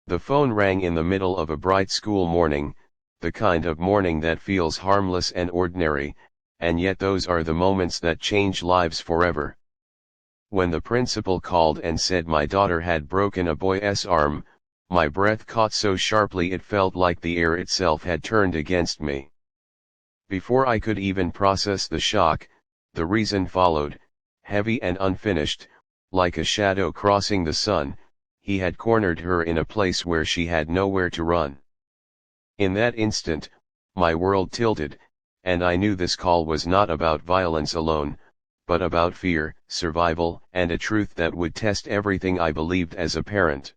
The phone rang in the middle of a bright school morning, the kind of morning that feels harmless and ordinary, and yet those are the moments that change lives forever. When the principal called and said my daughter had broken a boy's arm, my breath caught so sharply it felt like the air itself had turned against me. Before I could even process the shock, the reason followed, heavy and unfinished, like a shadow crossing the sun. He had cornered her in a place where she had nowhere to run. In that instant, my world tilted, and I knew this call was not about violence alone, but about fear, survival, and a truth that would test everything I believed as a parent.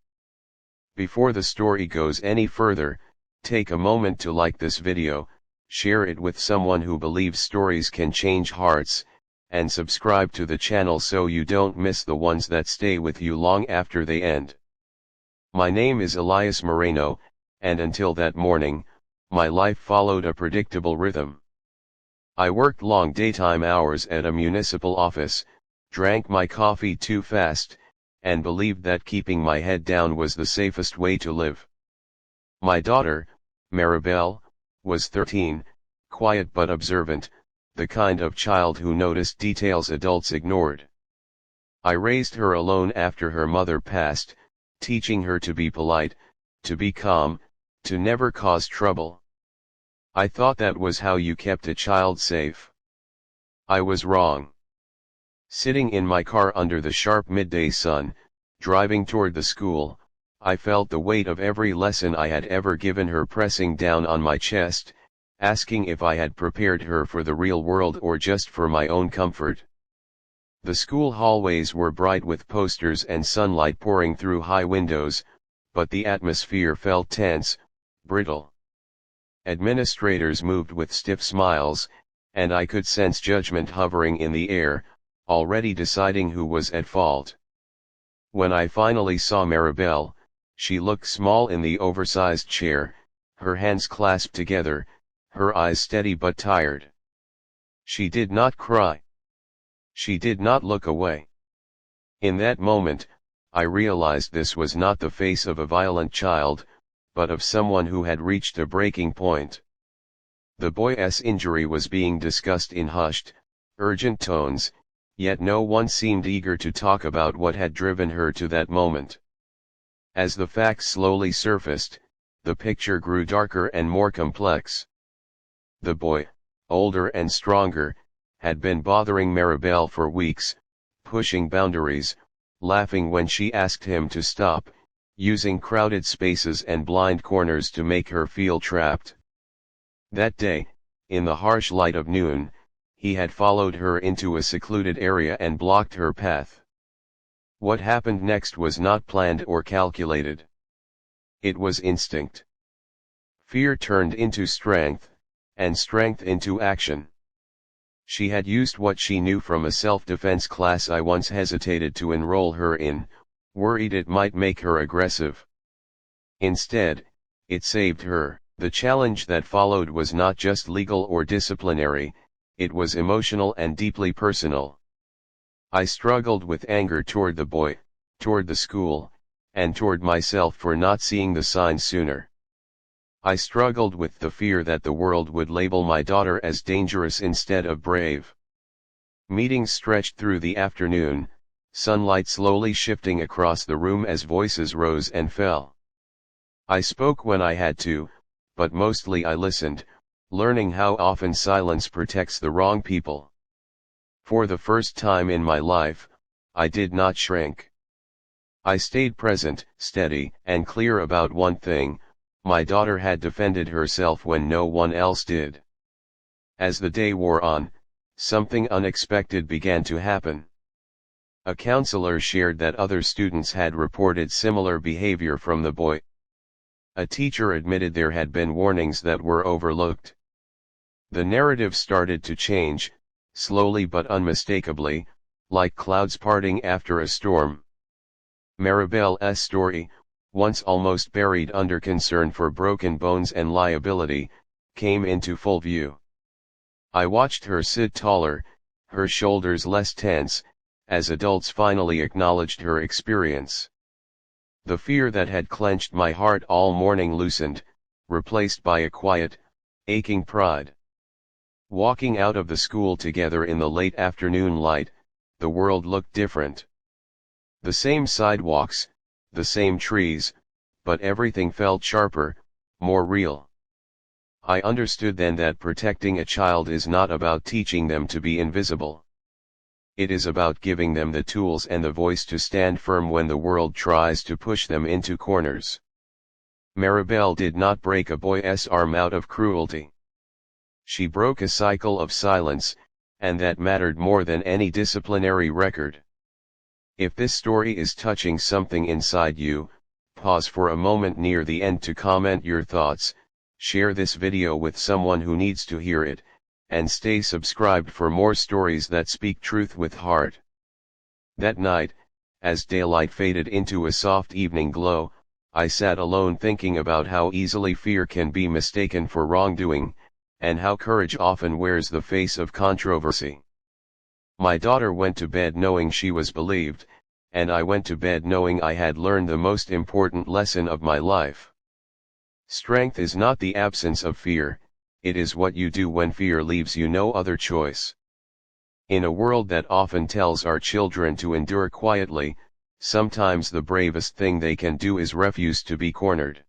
Before the story goes any further, take a moment to like this video, share it with someone who believes stories can change hearts, and subscribe to the channel so you don't miss the ones that stay with you long after they end. My name is Elias Moreno, and until that morning, my life followed a predictable rhythm. I worked long daytime hours at a municipal office, drank my coffee too fast, and believed that keeping my head down was the safest way to live. My daughter, Maribel, was 13, quiet but observant, the kind of child who noticed details adults ignored. I raised her alone after her mother passed, teaching her to be polite, to be calm, to never cause trouble. I thought that was how you kept a child safe. I was wrong. Sitting in my car under the sharp midday sun, driving toward the school, I felt the weight of every lesson I had ever given her pressing down on my chest, asking if I had prepared her for the real world or just for my own comfort. The school hallways were bright with posters and sunlight pouring through high windows, but the atmosphere felt tense, brittle. Administrators moved with stiff smiles, and I could sense judgment hovering in the air, already deciding who was at fault. When I finally saw Maribel, she looked small in the oversized chair, her hands clasped together, her eyes steady but tired. She did not cry. She did not look away. In that moment, I realized this was not the face of a violent child, but of someone who had reached a breaking point. The boy's injury was being discussed in hushed, urgent tones, yet no one seemed eager to talk about what had driven her to that moment. As the facts slowly surfaced, the picture grew darker and more complex. The boy, older and stronger, had been bothering Maribel for weeks, pushing boundaries, laughing when she asked him to stop, using crowded spaces and blind corners to make her feel trapped. That day, in the harsh light of noon, he had followed her into a secluded area and blocked her path. What happened next was not planned or calculated. It was instinct. Fear turned into strength, and strength into action. She had used what she knew from a self-defense class I once hesitated to enroll her in, worried it might make her aggressive. Instead, it saved her. The challenge that followed was not just legal or disciplinary, it was emotional and deeply personal. I struggled with anger toward the boy, toward the school, and toward myself for not seeing the signs sooner. I struggled with the fear that the world would label my daughter as dangerous instead of brave. Meetings stretched through the afternoon, sunlight slowly shifting across the room as voices rose and fell. I spoke when I had to, but mostly I listened, learning how often silence protects the wrong people. For the first time in my life, I did not shrink. I stayed present, steady, and clear about one thing: my daughter had defended herself when no one else did. As the day wore on, something unexpected began to happen. A counselor shared that other students had reported similar behavior from the boy. A teacher admitted there had been warnings that were overlooked. The narrative started to change, slowly but unmistakably, like clouds parting after a storm. Maribel's story, once almost buried under concern for broken bones and liability, came into full view. I watched her sit taller, her shoulders less tense, as adults finally acknowledged her experience. The fear that had clenched my heart all morning loosened, replaced by a quiet, aching pride. Walking out of the school together in the late afternoon light, the world looked different. The same sidewalks, the same trees, but everything felt sharper, more real. I understood then that protecting a child is not about teaching them to be invisible. It is about giving them the tools and the voice to stand firm when the world tries to push them into corners. Maribel did not break a boy's arm out of cruelty. She broke a cycle of silence, and that mattered more than any disciplinary record. If this story is touching something inside you, pause for a moment near the end to comment your thoughts, share this video with someone who needs to hear it, and stay subscribed for more stories that speak truth with heart. That night, as daylight faded into a soft evening glow, I sat alone thinking about how easily fear can be mistaken for wrongdoing, and how courage often wears the face of controversy. My daughter went to bed knowing she was believed, and I went to bed knowing I had learned the most important lesson of my life. Strength is not the absence of fear, it is what you do when fear leaves you no other choice. In a world that often tells our children to endure quietly, sometimes the bravest thing they can do is refuse to be cornered.